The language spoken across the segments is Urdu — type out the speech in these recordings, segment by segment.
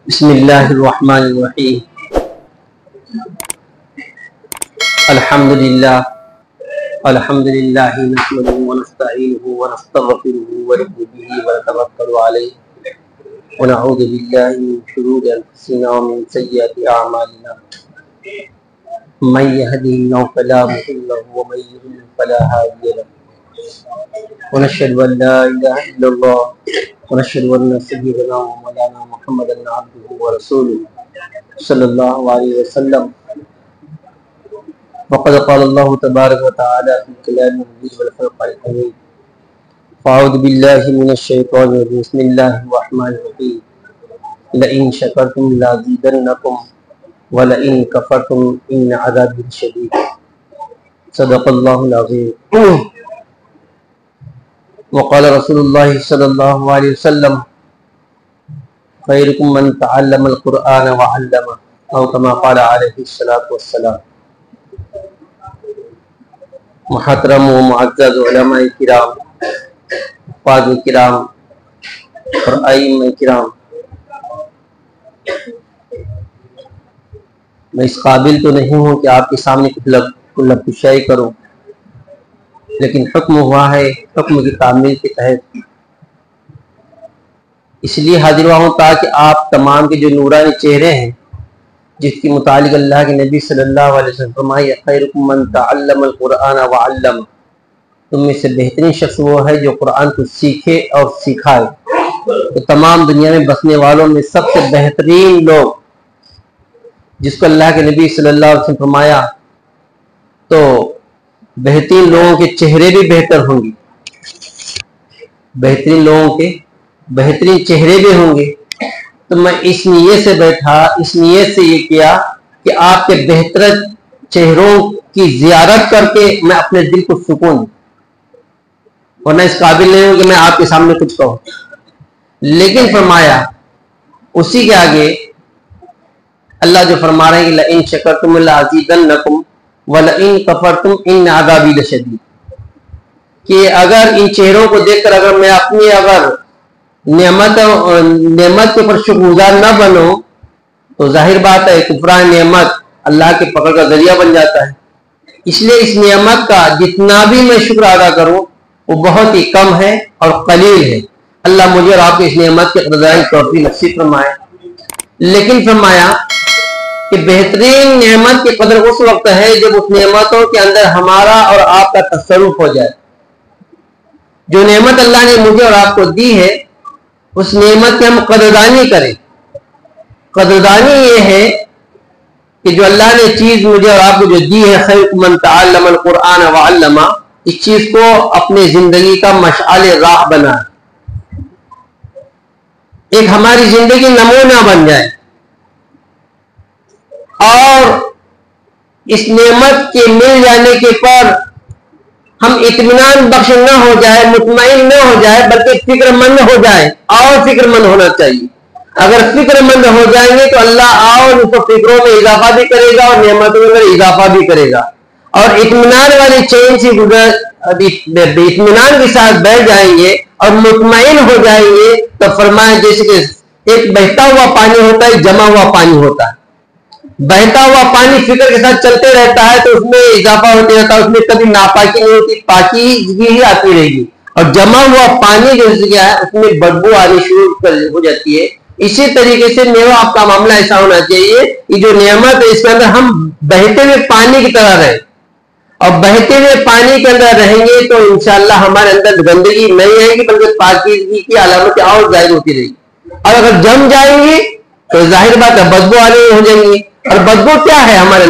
بسم اللہ الرحمن الرحیم الحمدللہ نحمده ونستعینه ونستغفره ونؤمن به ونتوکل علیہ ونعوذ باللہ من شرور انفسنا ومن سیئات اعمالنا من يهده الله فلا مضل له ومن يضلل فلا هادي له ونشهد ان لا اله الا الله ونشهد ان سيدنا ومولانا محمدا عبده ورسوله صلی اللہ علیہ وسلم وقد قال الله تبارك وتعالى في كلام المجيد والفرقان الحميد فاعوذ بالله من الشيطان الرجيم بسم الله الرحمن الرحيم لئن شكرتم لازيدنكم ولئن كفرتم ان عذابي لشديد صدق الله العظيم وقال رسول الله صلی اللہ علیہ وسلم خیرکم من تعلم القرآن وعلمه او کما قال علیہ الصلاۃ والسلام۔ محترم و معزز علماء کرام، قاضی کرام اور ائمہ کرام، میں اس قابل تو نہیں ہوں کہ آپ کے سامنے کچھ لب کشائی کروں، لیکن حکم ہوا ہے حکم کی تعمیل کے تحت اس لیے حاضر ہوا ہوں تاکہ آپ تمام کے جو نورانی چہرے ہیں جس کے متعلق اللہ کے نبی صلی اللہ علیہ وسلم فرمائے خیرکم من تعلم القرآن وعلمہ، تم میں سے بہترین شخص وہ ہے جو قرآن کو سیکھے اور سکھائے۔ تو تمام دنیا میں بسنے والوں میں سب سے بہترین لوگ جس کو اللہ کے نبی صلی اللہ علیہ وسلم فرمایا تو بہترین لوگوں کے چہرے بھی بہتر ہوں گے، بہترین لوگوں کے بہترین چہرے بھی ہوں گے۔ تو میں اس نیت سے بیٹھا، اس نیت سے یہ کیا کہ آپ کے بہتر چہروں کی زیارت کر کے میں اپنے دل کو سکون دوں، ورنہ اس قابل نہیں ہوں کہ میں آپ کے سامنے کچھ کہوں۔ لیکن فرمایا اسی کے آگے اللہ جو فرما رہے ہیں کہ لئن شکرتم لازیدنکم وَلَئِن كَفَرْتُمْ إِنَّ عَذَابِي لَشَدِيدٌ، کہ اگر ان چہروں کو دیکھ کر اگر میں اپنی نعمت کے پر شکر گزار نہ بنوں تو ظاہر بات ہے کفران نعمت اللہ کے پکڑ کا ذریعہ بن جاتا ہے۔ اس لیے اس نعمت کا جتنا بھی میں شکر ادا کروں وہ بہت ہی کم ہے اور قلیل ہے۔ اللہ مجھے اور آپ کو اس نعمت کے قدردانی توفیق نصیب فرمائے۔ لیکن فرمایا کہ بہترین نعمت کی قدر اس وقت ہے جب اس نعمتوں کے اندر ہمارا اور آپ کا تصرف ہو جائے۔ جو نعمت اللہ نے مجھے اور آپ کو دی ہے اس نعمت کی ہم قدردانی کریں۔ قدردانی یہ ہے کہ جو اللہ نے چیز مجھے اور آپ کو جو دی ہے خیرکم من تعلم القرآن وعلمہ، اس چیز کو اپنے زندگی کا مشعل راہ بنا، ایک ہماری زندگی نمونہ بن جائے، اور اس نعمت کے مل جانے کے پر ہم اطمینان بخش نہ ہو جائے، مطمئن نہ ہو جائے، بلکہ فکر مند ہو جائے۔ اور فکر مند ہونا چاہیے۔ اگر فکر مند ہو جائیں گے تو اللہ اور اس کو فکروں میں اضافہ بھی کرے گا اور نعمتوں میں اضافہ بھی کرے گا، اور اطمینان والی چین سے اطمینان کے ساتھ بیٹھ جائیں گے اور مطمئن ہو جائیں گے تو فرمایا جیسے کہ ایک بہتا ہوا پانی ہوتا ہے، جمع ہوا پانی ہوتا ہے۔ بہتا ہوا پانی فکر کے ساتھ چلتے رہتا ہے تو اس میں اضافہ ہوتے رہتا ہے، اس میں کبھی ناپاکی نہیں ہوتی، پاکیزگی ہی آتی رہے گی۔ اور جمع ہوا پانی جو کیا ہے اس میں بدبو آنی شروع ہو جاتی ہے۔ اسی طریقے سے میرا آپ کا معاملہ ایسا ہونا چاہیے کہ جو نعمت ہے اس کے اندر ہم بہتے ہوئے پانی کی طرح رہیں، اور بہتے ہوئے پانی کے اندر رہیں گے تو انشاءاللہ ہمارے اندر گندگی نہیں آئے گی بلکہ پاکیزگی کی علامتیں اور ظاہر ہوتی رہے گی۔ اور اگر جم جائیں گی تو ظاہر بات ہے بدبو آنے ہو جائیں گی، اور بدبو کیا ہے ہمارے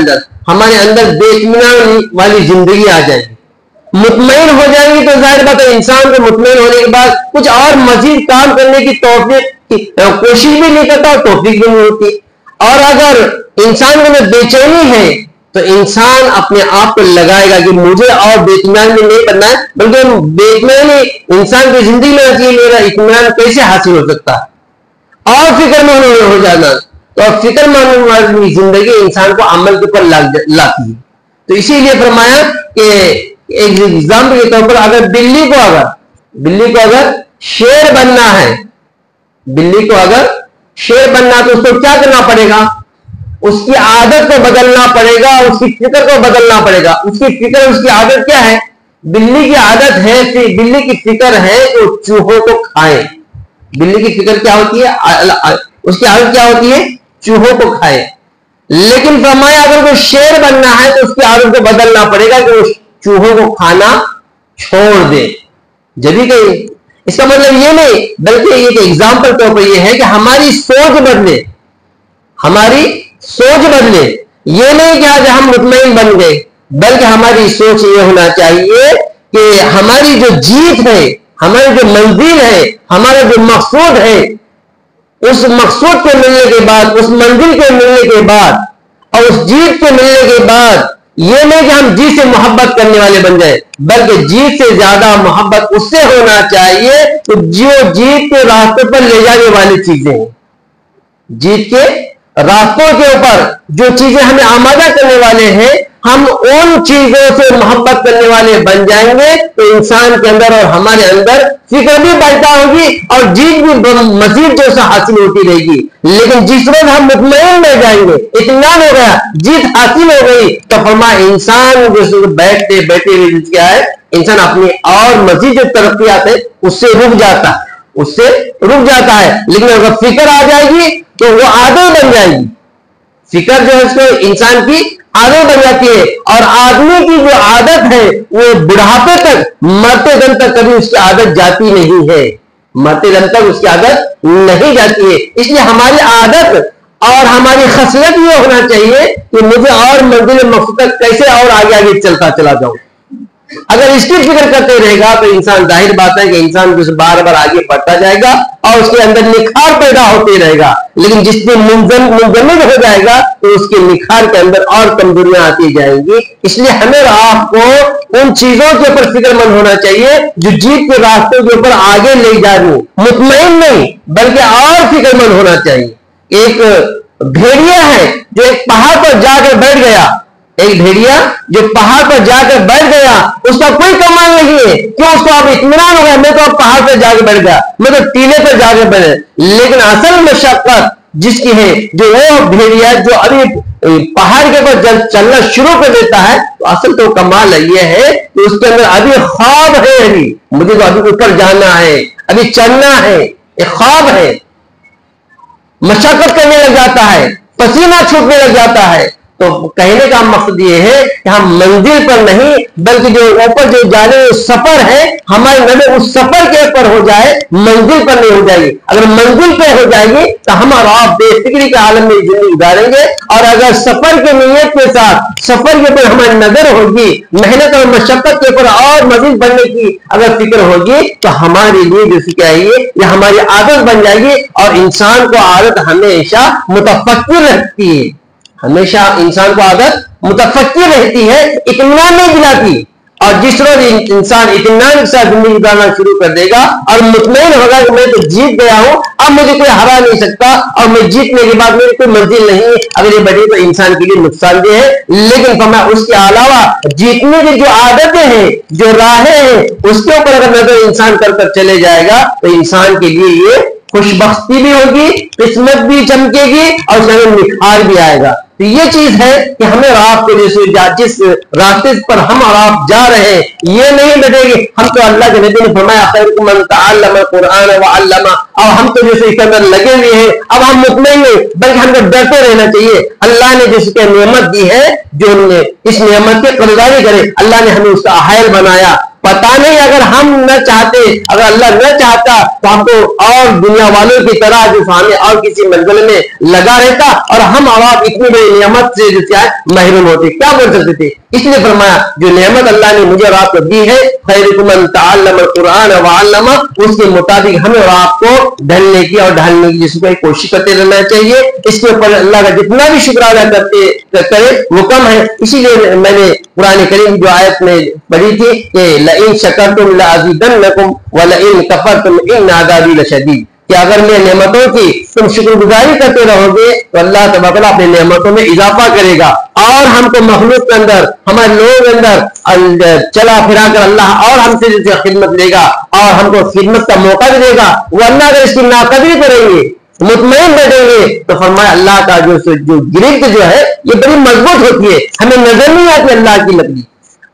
اندر بے اطمینان والی زندگی آ جائے گی۔ مطمئن ہو جائیں گی تو ظاہر بات ہے انسان کو مطمئن ہونے کے بعد کچھ اور مزید کام کرنے کی توفیق کوشش بھی نہیں کرتا اور توفیق بھی نہیں ہوتی۔ اور اگر انسان میں بے چینی ہے تو انسان اپنے آپ کو لگائے گا کہ مجھے اور بے اطمینان میں نہیں کرنا ہے، بلکہ بے اطمینانی انسان کی زندگی میں آتی ہے، میرا اطمینان کیسے حاصل ہو سکتا ہے، اور فکر مند ہو جانا۔ تو فکر مند والی زندگی انسان کو عمل کے اوپر لاتی ہے۔ تو اسی لیے فرمایا کہ ایک ایگزامپل کے طور پر اگر بلی کو اگر شیر بننا ہے، بلی کو اگر شیر بننا تو اس کو کیا کرنا پڑے گا؟ اس کی عادت کو بدلنا پڑے گا، اس کی فکر کو بدلنا پڑے گا. اس کی فکر، اس کی عادت کیا ہے؟ بلی کی عادت ہے، بلی کی فکر ہے کہ چوہوں کو کھائے. بلی کی فکر کیا ہوتی ہے؟ اس کی عادت کیا ہوتی ہے؟ چوہوں کو کھائے. لیکن فرمایا اگر کوئی شیر بننا ہے تو اس کی عادت کو بدلنا پڑے گا کہ وہ چوہوں کو کھانا چھوڑ دے. جبھی کہ اس کا مطلب یہ نہیں، بلکہ ایک ایگزامپل طور پر یہ ہے کہ ہماری سوچ بدلے، ہماری سوچ بدلے. یہ نہیں کہ آج ہم مطمئن بن گئے، بلکہ ہماری سوچ یہ ہونا چاہیے کہ ہماری جو جیت ہے، ہماری جو منزل ہے، ہمارا جو مقصود ہے، اس مقصود کے ملنے کے بعد، اس منزل کے ملنے کے بعد اور اس جیت کے ملنے کے بعد یہ نہیں کہ ہم جیت سے محبت کرنے والے بن جائیں، بلکہ جیت سے زیادہ محبت اس سے ہونا چاہیے تو جو جیت کے راستوں پر لے جانے والی چیزیں ہیں. جیت کے راستوں کے اوپر جو چیزیں ہمیں آمادہ کرنے والے ہیں، ہم ان چیزوں سے محبت کرنے والے بن جائیں گے تو انسان کے اندر اور ہمارے اندر فکر بھی پیدا ہوگی اور جیت بھی مزید جو سے حاصل ہوتی رہے گی. لیکن جس وقت ہم مطمئن رہ جائیں گے، اطمینان ہو گیا، جیت حاصل ہو گئی، تو فرمایا انسان جو بیٹھتے ہوئے کیا ہے، انسان اپنی اور مزید جو ترقیات ہے اس سے رک جاتا ہے، اس سے رک جاتا ہے. لیکن اگر فکر آ جائے گی تو وہ عادت بن جائے گی. فکر جو ہے اس کو انسان کی عادت بن جاتی ہے، اور آدمی کی جو عادت ہے وہ بڑھاپے تک، مرتے دم تک کبھی اس کی عادت جاتی نہیں ہے، مرتے دم تک اس کی عادت نہیں جاتی ہے. اس لیے ہماری عادت اور ہماری خصلت یہ ہونا چاہیے کہ مجھے اور منزل مقصود کیسے اور آگے آگے چلتا چلا جاؤں. اگر اس کی فکر کرتے رہے گا تو انسان، ظاہر بات ہے کہ انسان بار بار آگے بڑھتا جائے گا اور اس کے اندر نکھار پیدا ہوتے رہے گا. لیکن جس دن منجمد ہو جائے گا تو اس کے نکھار کے اندر اور کمزوریاں آتی جائیں گی. اس لیے ہمیں اور آپ کو ان چیزوں کے اوپر فکر مند ہونا چاہیے جو جیت کے راستوں کے اوپر آگے لے جا رہی ہوں. مطمئن نہیں بلکہ اور فکر مند ہونا چاہیے. ایک بھیڑیا ہے جو ایک پہاڑ پر جا کر بیٹھ گیا، ایک بھیڑیا جو پہاڑ پر جا کر بیٹھ گیا، اس کا کوئی کمال نہیں ہے. کیوں؟ اس کو اب اطمینان ہو گیا، میں تو اب پہاڑ پر جا کے بیٹھ گیا، میں تو ٹیلے پر جا کے بیٹھ. لیکن اصل مشقت جس کی ہے، جو وہ بھیڑیا جو ابھی پہاڑ کے اوپر جب چلنا شروع کر دیتا ہے، تو اصل تو کمال یہ ہے کہ اس کے اندر ابھی خواب ہے، ابھی مجھے تو ابھی اوپر جانا ہے، ابھی چلنا ہے، ایک خواب ہے. مشقت کرنے لگ جاتا ہے، پسینہ چھوٹنے لگ جاتا ہے. تو کہنے کا مقصد یہ ہے کہ ہم منزل پر نہیں بلکہ جو اوپر جو جانے سفر ہے، ہماری نظر اس سفر کے اوپر ہو جائے، منزل پر نہیں ہو جائے گی. اگر منزل پہ ہو جائے گی تو ہم اور آپ بے فکری کے عالم میں زندگی گزاریں گے. اور اگر سفر کی نیت کے ساتھ سفر کے اوپر ہماری نظر ہوگی، محنت اور مشقت کے اوپر اور مزید بڑھنے کی اگر فکر ہوگی تو ہمارے لیے جیسے کیا ہے یہ ہماری عادت بن جائے گی. اور انسان کو عادت ہمیشہ متفکر رہتی ہے، ہمیشہ انسان کو عادت متفکر رہتی ہے، اطمینان نہیں دلاتی. اور جس روز انسان اطمینان کے ساتھ زندگی گزارنا شروع کر دے گا اور مطمئن ہوگا کہ میں تو جیت گیا ہوں، اب مجھے کوئی ہرا نہیں سکتا، اور میں جیتنے کے بعد میری کوئی منزل نہیں، اگر یہ بڑھی تو انسان کے لیے نقصان دہ ہے. لیکن فرمایا اس کے علاوہ جیتنے کی جو عادتیں ہیں، جو راہیں ہیں، اس کے اوپر اگر نظر انسان کر کر چلے جائے گا تو انسان کے لیے یہ خوش بختی بھی ہوگی، قسمت بھی چمکے گی اور اس میں نکھار بھی آئے گا. تو یہ چیز ہے کہ ہمیں اور آپ کے جس راستے پر ہم اور آپ جا رہے ہیں، یہ نہیں بیٹھے گی. ہم تو اللہ کے نبی نے فرمایا خیرکم من تعلم القرآن وعلم، اور ہم تو جیسے اس کے اندر لگے ہوئے ہیں. اب ہم مطمئن نہیں بلکہ ہم کو ڈرتے رہنا چاہیے. اللہ نے جس کی نعمت دی ہے، جو اس نعمت کی قدردانی کرے. اللہ نے ہمیں اس کا اہل بنایا. پتا نہیں اگر ہم نہ چاہتے، اگر اللہ نہ چاہتا تو ہم کو اور دنیا والوں کی طرح جو ہمیں اور کسی منزل میں لگا رہتا اور ہم اور آپ اتنی بڑی نعمت سے جو کیا محروم ہوتے، کیا بول سکتے تھے. اس لیے فرمایا جو نعمت اللہ نے مجھے اور آپ کو دی ہے، خیرکم من تعلم القرآن وعلم، اس کے مطابق ہمیں اور آپ کو ڈھلنے کی اور ڈھالنے کی جس کو کوشش کرتے رہنا چاہیے. اس کے اوپر اللہ کا جتنا بھی شکر ادا کرے وہ کم ہے. اسی لیے میں نے قرآن کریم جو آیت میں پڑھی تھی کہ لئن شکرتم لازیدنکم ولئن کفرتم ان عذابی لشدید، کہ اگر میں نعمتوں کی تم شکر گزاری کرتے رہو گے تو اللہ تبارک و تعالیٰ اپنے نعمتوں میں اضافہ کرے گا اور ہم کو مخلوق کے اندر، ہمارے لوگوں کے اندر چلا پھرا کر اللہ اور ہم سے جیسے خدمت لے گا اور ہم کو خدمت کا موقع بھی دے گا. ورنہ اگر اس کی ناقدری کریں گے، مطمئن بیٹھیں گے تو فرمایا اللہ کا جو گرفت جو ہے یہ بڑی مضبوط ہوتی ہے، ہمیں نظر نہیں آتی اللہ کی لکڑی،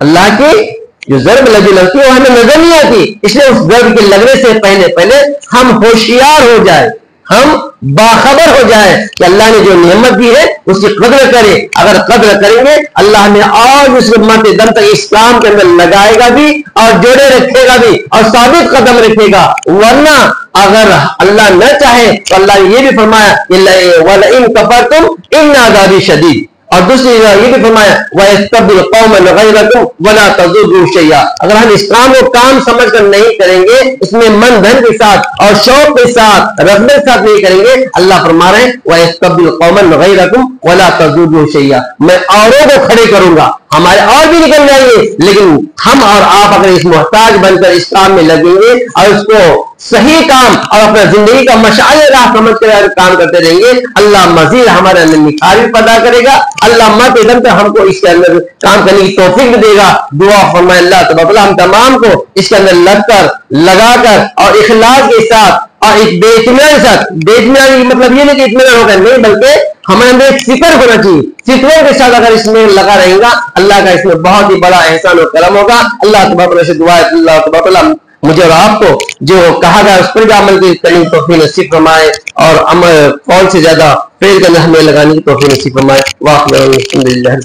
اللہ کی جو ضرب لگتی ہے وہ ہمیں نظر نہیں آتی، اس لیے اس ضرب کے لگنے سے پہلے ہم ہوشیار ہو جائے، ہم باخبر ہو جائے کہ اللہ نے جو نعمت دی ہے اس کی قدر کرے. اگر قدر کریں گے اللہ ہمیں اور اس مرتے دم تک اسلام کے اندر لگائے گا بھی اور جوڑے رکھے گا بھی اور ثابت قدم رکھے گا. ورنہ اگر اللہ نہ چاہے تو اللہ نے یہ بھی فرمایا وَلَئِن كَفَرْتُمْ إِنَّ عَذَابِي شَدِيدٌ، اور دوسری جگہ یہ بھی فرمایا وَيَسْتَبْدِلْ قَوْمًا غَيْرَكُمْ وَلَا تَضُرُّوهُ شَيْئًا. اگر ہم اسلام کو کام سمجھ کر نہیں کریں گے، اس میں من دھن کے ساتھ اور شوق کے ساتھ رغبت کے ساتھ نہیں کریں گے، اللہ فرما رہے ہیں وَيَسْتَبْدِلْ قَوْمًا غَيْرَكُمْ وَلَا تَضُرُّوهُ شَيْئًا، میں اوروں کو کھڑے کروں گا، ہمارے اور بھی نکل جائیں گے، لیکن ہم اور آپ اگر اس محتاج بن کر اسلام میں لگیں گے اور اس کو صحیح کام اور اپنا زندگی کا مشعل راہ سمجھ کر کام کرتے رہیں گے، اللہ مزید ہمارے اندر نکھار بھی پیدا کرے گا. اللہ مرتے دم تک ہم کو اس کے اندر کام کرنے کی توفیق دے گا. دعا فرمائے اللہ تبارک و تعالی ہم تمام کو اس کے اندر لگا کر اور اخلاص کے ساتھ اور ایک بے اطمینان کے ساتھ، بے اطمینان مطلب یہ نہیں کہ اطمینان ہوگا نہیں، بلکہ ہمارے اندر ایک فکر ہونا چاہیے، فکروں کے ساتھ اگر اس میں لگا رہے گا اللہ کا اس میں بہت ہی بڑا احسان و کرم ہوگا. اللہ تبارک و تعالی سے دعا ہے اللہ تبارک و تعالی مجھے اور آپ کو جو کہا گیا اس پر بھی عمل کی کرنے کی توفیق نصیب فرمائے اور عمل قول سے زیادہ فعل کے اندر ہمیں لگانے کی توفیق نصیب فرمائے. واقعی الحمدللہ.